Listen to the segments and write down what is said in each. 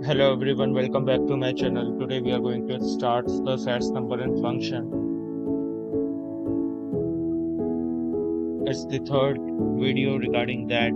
Hello everyone, welcome back to my channel. Today we are going to start the sets number and function. It's the third video regarding that.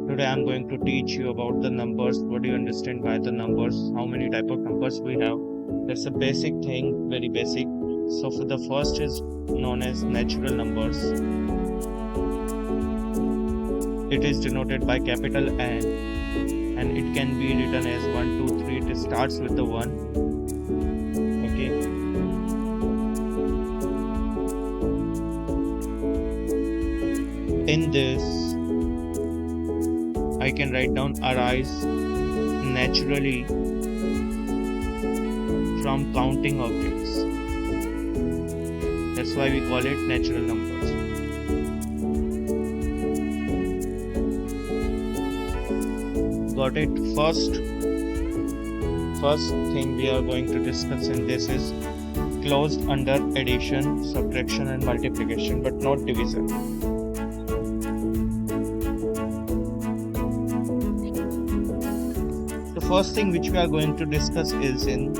Today I'm going to teach you about the numbers. What do you understand by the numbers? How many type of numbers we have? That's a basic thing, very basic. So for the first is known as natural numbers. It is denoted by capital N. And it can be written as 1, 2, 3. It starts with the 1. Okay. In this, I can write down arise naturally from counting objects. That's why we call it natural numbers. Got it? First thing we are going to discuss in this is closed under addition, subtraction and multiplication, but not division. The first thing which we are going to discuss is in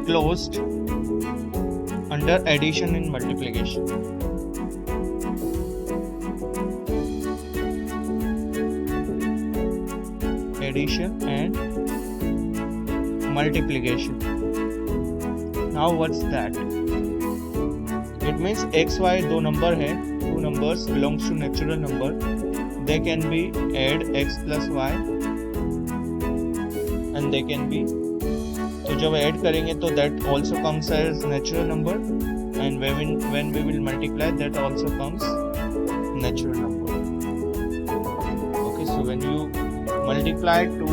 closed under addition and multiplication. Addition and multiplication. Now what's that? It means x y दो number है, two numbers belongs to natural number. They can be add x plus y and they can be, तो जब add करेंगे तो that also comes as natural number, and when we will multiply that also comes natural number. Okay, so when you multiply two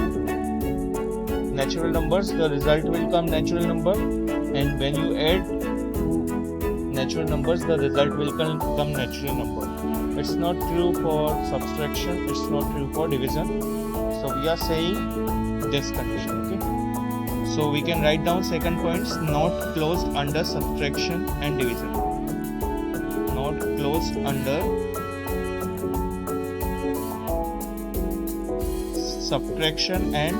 natural numbers, the result will come natural number, and when you add two natural numbers, the result will come natural number. It's not true for subtraction, it's not true for division. So we are saying this condition. Okay, so we can write down second points: not closed under subtraction and division. Not closed under subtraction and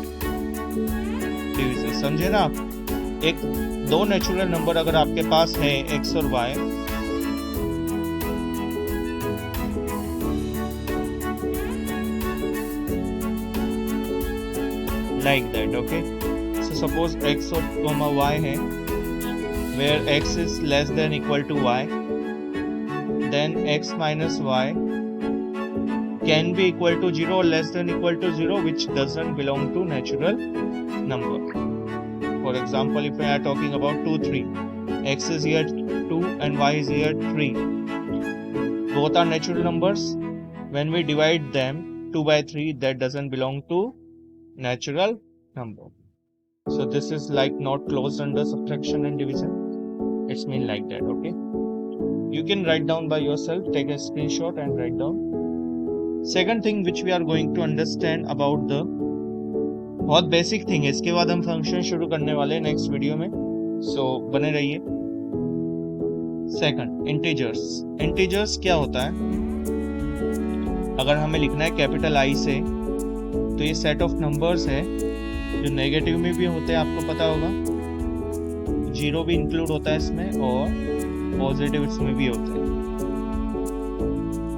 division. समझे ना आप? एक दो natural number अगर आपके पास है x और y, like that. Okay, so suppose x और y है, where x is less than equal to y, then x minus y can be equal to 0 or less than equal to 0, which doesn't belong to natural number. For example, if we are talking about 2, 3, x is here 2 and y is here 3. Both are natural numbers. When we divide them 2 by 3, that doesn't belong to natural number. So this is like not closed under subtraction and division. It's mean like that. Okay, you can write down by yourself, take a screenshot and write down. Second thing which we are going to understand about the, बहुत basic thing है, इसके बाद हम function शुरू करने वाले हैं next video में, सो बने रहिए. Second, integers. इंटीजर्स क्या होता है? अगर हमें लिखना है कैपिटल आई से, तो ये सेट ऑफ नंबर्स है जो नेगेटिव में भी होते हैं, आपको पता होगा. जीरो भी इंक्लूड होता है इसमें और पॉजिटिव इसमें भी होता है.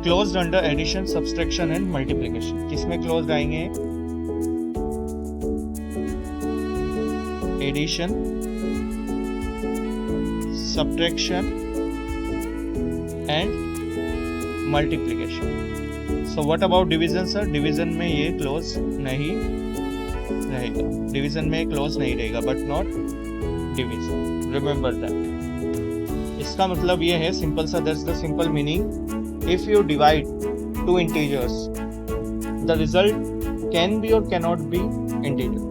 Closed under addition, subtraction and multiplication. किसमें क्लोज्ड आएंगे? Addition, subtraction and multiplication. So what about division sir? Division में ये क्लोज नहीं रहेगा. डिवीजन में क्लोज नहीं रहेगा, but not division. Remember that. इसका मतलब ये है सिंपल सा, that's the simple meaning. If you divide two integers, the result can be or cannot be integer.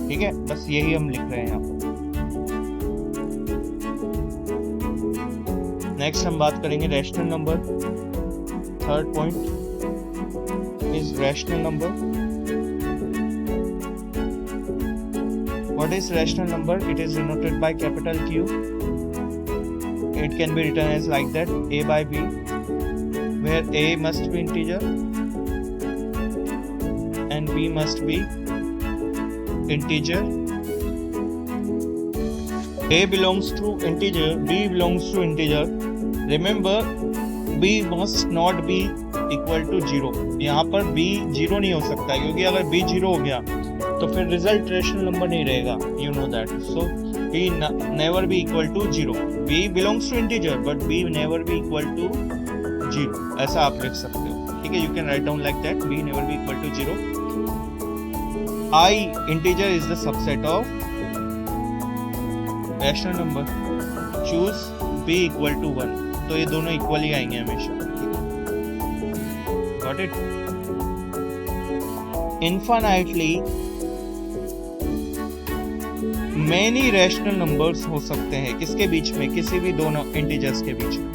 ठीक है, बस यही हम लिख रहे हैं यहाँ पर. नेक्स्ट हम बात करेंगे rational number. Third point is rational number. What is rational number? It is denoted by capital Q. It can be written as like that: A by B, where A must be integer and B must be integer, a belongs to integer, b belongs to integer. Remember, b must not be equal to 0. यहाँ पर b 0 नहीं हो सकता, क्योंकि अगर b 0 हो गया तो फिर रिजल्ट रेशनल नंबर नहीं रहेगा. You know that. So b never be equal to 0. b belongs to integer but b never be equal to 0. ऐसा आप लिख सकते हो. ठीक है, you can write down like that. b never be equal to 0. I integer is the subset of rational number. Choose b equal to 1. तो ये दोनों इक्वल ही आएंगे हमेशा. Got it? Infinitely many rational numbers हो सकते हैं. किसके बीच में? किसी भी दोनों इंटीजर्स के बीच में.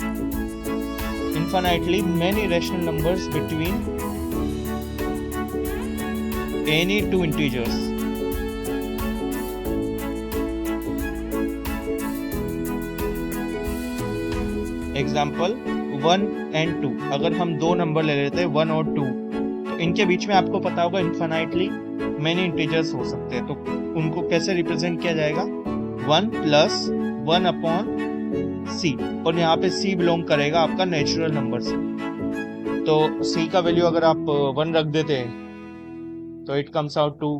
Infinitely many rational numbers between any two integers. Example 1 and 2. अगर हम दो नंबर ले लेते हैं 1 और 2, तो इनके बीच में आपको पता होगा इन्फिनाइटली मेनी इंटीजर्स हो सकते हैं. तो उनको कैसे रिप्रेजेंट किया जाएगा? 1 प्लस 1 अपॉन c. और यहाँ पे c बिलोंग करेगा आपका नेचुरल नंबर से. तो c का वैल्यू अगर आप 1 रख देते हैं तो इट कम्स आउट 2.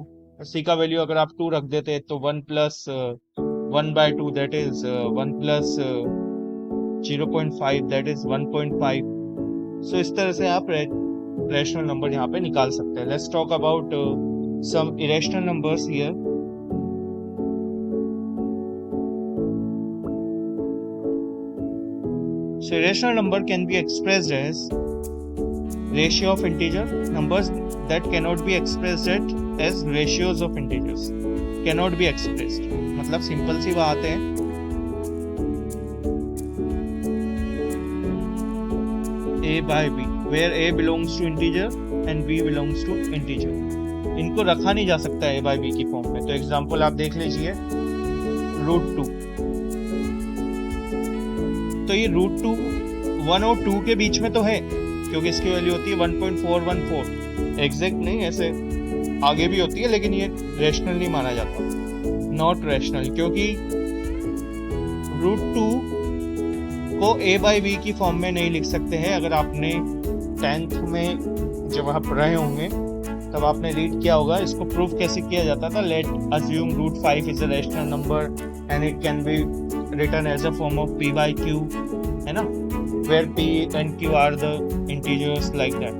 c का वैल्यू अगर आप 2 रख देते हैं तो 1 plus 1/2 that is 1 plus 0.5 that is 1.5. So इस तरह से आप रेशनल नंबर यहाँ पे निकाल सकते हैं. Let's talk about some irrational numbers here. So irrational number can be expressed as ratio of integer. Numbers that cannot be expressed as ratios of integers cannot be expressed. मतलब simple सी बात है. a by b, where a belongs to integer and b belongs to integer. इनको रखा नहीं जा सकता a by b की form में. तो एग्जांपल आप देख लीजिए, √2. तो ये √2 1 और 2 के बीच में तो है, क्योंकि इसकी वैल्यू होती है 1.414. एग्जैक्ट नहीं, ऐसे आगे भी होती है, लेकिन ये रेशनल नहीं माना जाता. नॉट रेशनल, क्योंकि √2 को a by b की फॉर्म में नहीं लिख सकते हैं. अगर आपने 10th में जब आप रहे होंगे तब आपने रीड किया होगा. इसको प्रूफ कैसे किया जाता था? Let assume √5 is a rational number and it can be written as a form of p by q, है ना, वेयर p and q are the integers like that.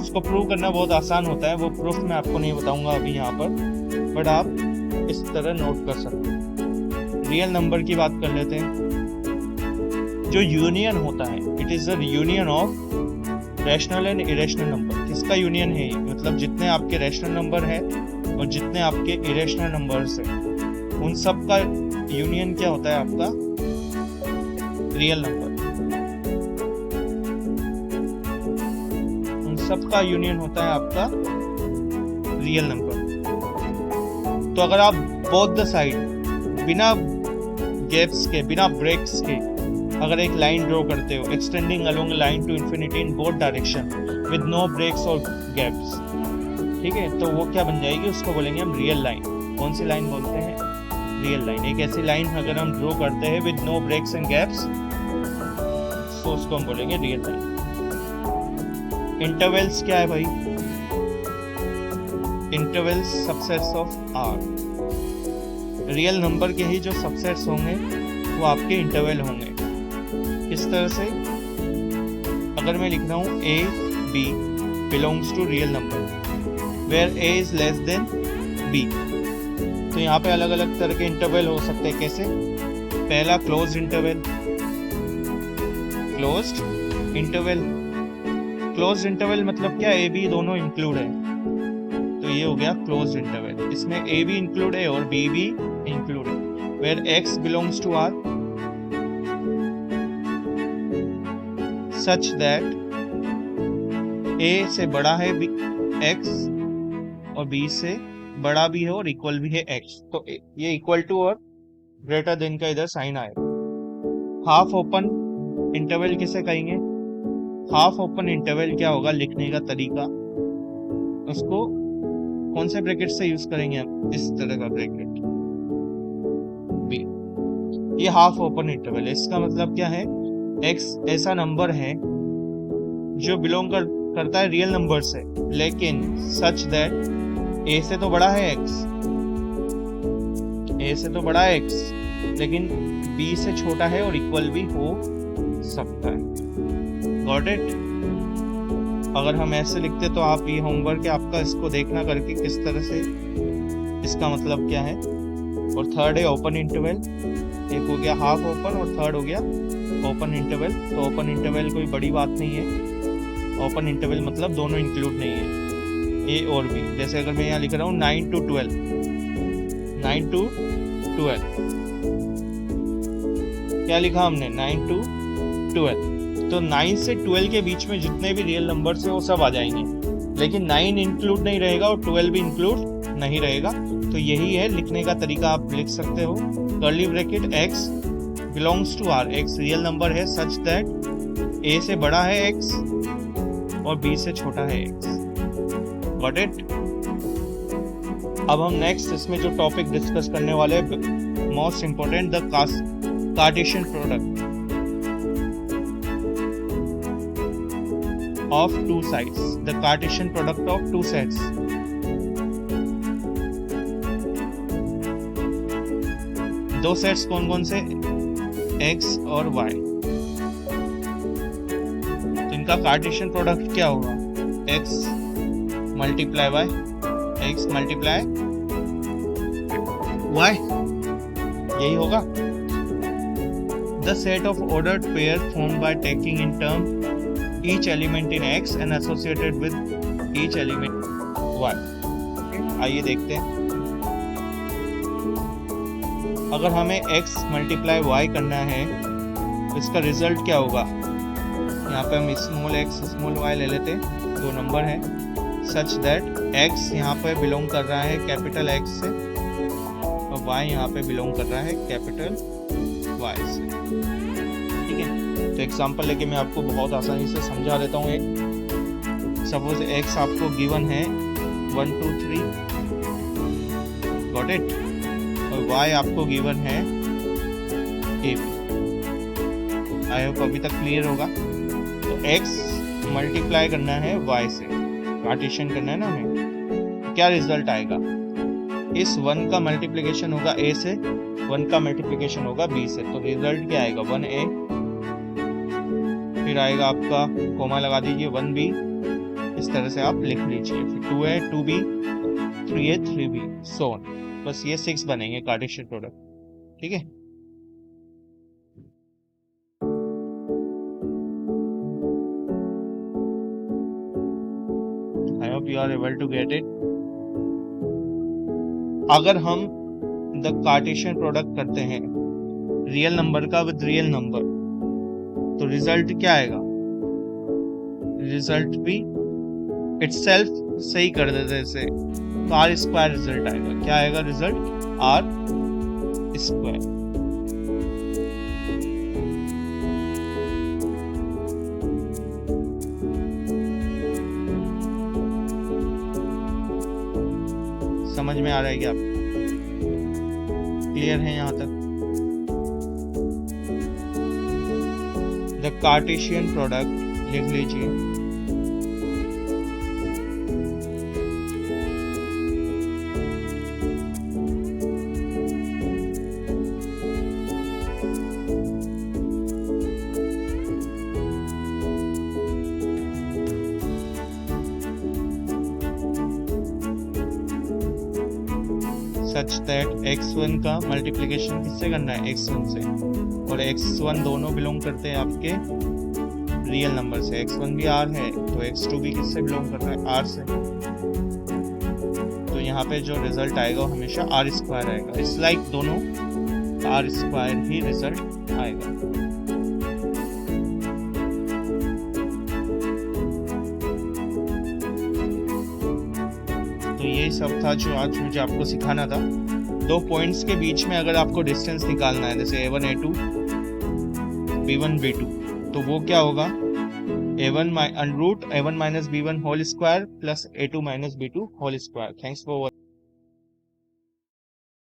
इसको प्रूव करना बहुत आसान होता है. वो प्रूफ मैं आपको नहीं बताऊंगा अभी यहाँ पर, बट आप इस तरह नोट कर सकते हैं. रियल नंबर की बात कर लेते हैं. जो यूनियन होता है, it is the union of rational and irrational number. किसका यूनियन है? मतलब जितने आपके रैशनल नंबर हैं और जितने आपके इरेशनल नंबर्स हैं, उन सब का यूनियन क्या होता है? आपका रियल नंबर. उन सब का यूनियन होता है आपका रियल नंबर. तो अगर आप बोथ द साइड बिना गैप्स के, बिना ब्रेक्स के अगर एक लाइन ड्रॉ करते हो, extending along line to infinity in both direction with no breaks और गैप्स, ठीक है, तो वो क्या बन जाएगी? उसको बोलेंगे हम रियल लाइन. कौन सी लाइन बोलते हैं? Real line. एक ऐसी लाइन अगर हम ड्रॉ करते हैं with no breaks and gaps, तो उसको हम बोलेंगे रियल लाइन. इंटरवल्स क्या है भाई? Intervals subsets of R. Real number के ही जो सबसेट्स होंगे वो आपके इंटरवल होंगे. किस तरह से? अगर मैं लिख रहा हूँ a b belongs to real number where a is less than b, तो यहाँ पे अलग अलग तरह के इंटरवल हो सकते हैं. कैसे? पहला closed interval. Closed interval, closed interval मतलब क्या? a b दोनों इंक्लूड है, तो ये हो गया क्लोज्ड इंटरवल. इसमें a भी इंक्लूड है और b भी इंक्लूड है. where x belongs to r such that a से बड़ा है x और b से बड़ा भी है और इक्वल भी है x. तो ये इक्वल टू और ग्रेटर देन का इधर साइन आएगा. हाफ ओपन इंटरवल किसे कहेंगे? हाफ ओपन इंटरवल क्या होगा लिखने का तरीका? उसको कौन से ब्रैकेट से यूज करेंगे हम? इस तरह का ब्रैकेट बी, ये हाफ ओपन इंटरवल है। इसका मतलब क्या है? x ऐसा नंबर है जो बिलोंग करता है रियल नंबर से, लेकिन सच दैट a से तो बड़ा है x, a से तो बड़ा है x, लेकिन b से छोटा है और इक्वल भी हो सकता है। Got it? अगर हम ऐसे लिखते तो आप ये होमवर्क है आपका, इसको देखना करके किस तरह से इसका मतलब क्या है। और थर्ड है ओपन इंटरवल, एक हो गया हाफ ओपन और थर्ड हो गया ओपन इंटरवल। तो ओपन इंटरवल कोई बड़ी बात नहीं है, ओपन इंटरवल मतलब दोनों इंक्लूड नहीं है, ए और बी। जैसे अगर मैं यहाँ लिख रहा हूँ 9 to 12, 9 to 12, क्या लिखा हमने? 9 to 12। तो 9 से 12 के बीच में जितने भी रियल नंबर्स हैं वो सब आ जाएंगे, लेकिन 9 इंक्लूड नहीं रहेगा और 12 भी इंक्लूड नहीं रहेगा। तो यही है लिखने का तरीका, आप लिख सकते हो curly bracket x belongs to r, x real number है सच दैट a से बड़ा है x और b से छोटा है x। Got it? अब हम नेक्स्ट इसमें जो टॉपिक डिस्कस करने वाले हैं, most important, the Cartesian product of two sides, the Cartesian product of two sets। दो सेट्स कौन कौन से? x और y। तो इनका कार्टेशियन प्रोडक्ट क्या होगा? x multiply y, x multiply y, यही होगा। The set of ordered pair formed by taking in turn each element in x and associated with each element y। आइए देखते हैं, अगर हमें x मल्टीप्लाई y करना है तो इसका रिजल्ट क्या होगा? यहाँ पे हम स्मॉल x स्मॉल y ले लेते, दो नंबर है, सच दैट x यहाँ पे बिलोंग कर रहा है कैपिटल X से और y यहाँ पे बिलोंग कर रहा है कैपिटल Y से। ठीक है, तो एग्जांपल लेके मैं आपको बहुत आसानी से समझा देता हूँ। एक सपोज x आपको गिवन है 1 2 3, गॉट इट, और y आपको गिवन है a। आई होप अभी तक क्लियर होगा। तो x मल्टीप्लाई करना है y से, कार्टेशियन करना है ना हमें, क्या रिजल्ट आएगा? इस 1 का मल्टीप्लिकेशन होगा a से, 1 का मल्टीप्लिकेशन होगा b से, तो रिजल्ट क्या आएगा? 1a, फिर आएगा आपका कोमा लगा दीजिए 1b, इस तरह से आप लिख लीजिए, फिर 2a 2b 3a 3b so on, बस ये 6 बनेंगे कार्टेशियन प्रोडक्ट। ठीक है, I hope you are able to get it. अगर हम द कार्टेशियन प्रोडक्ट करते हैं रियल नंबर का विद रियल नंबर, तो रिजल्ट क्या आएगा? रिजल्ट भी इटसेल्फ सही कर देते इसे, तो आर स्क्वायर रिजल्ट आएगा। क्या आएगा रिजल्ट? Are square. समझ में आ रहा है क्या आपको? क्लियर है यहाँ तक? द कार्टेशियन प्रोडक्ट लिख लीजिए, सच दैट x1 का मल्टीप्लिकेशन किससे करना है? x1 से, और x1 दोनों बिलोंग करते हैं आपके रियल नंबर से, x1 भी r है तो x2 भी किससे बिलोंग कर रहा है? r से। तो यहाँ पे जो रिजल्ट आएगा वो हमेशा आर स्क्वायर आएगा। इट्स लाइक दोनों आर स्क्वायर ही रिजल्ट आएगा। तो यही सब था जो आज मुझे आपको सिखाना था। दो पॉइंट्स के बीच में अगर आपको डिस्टेंस निकालना है, जैसे a1 a2 b1 b2, तो वो क्या होगा? a1 root a1 minus b1 whole square plus a2 minus b2 whole square. Thanks for watching.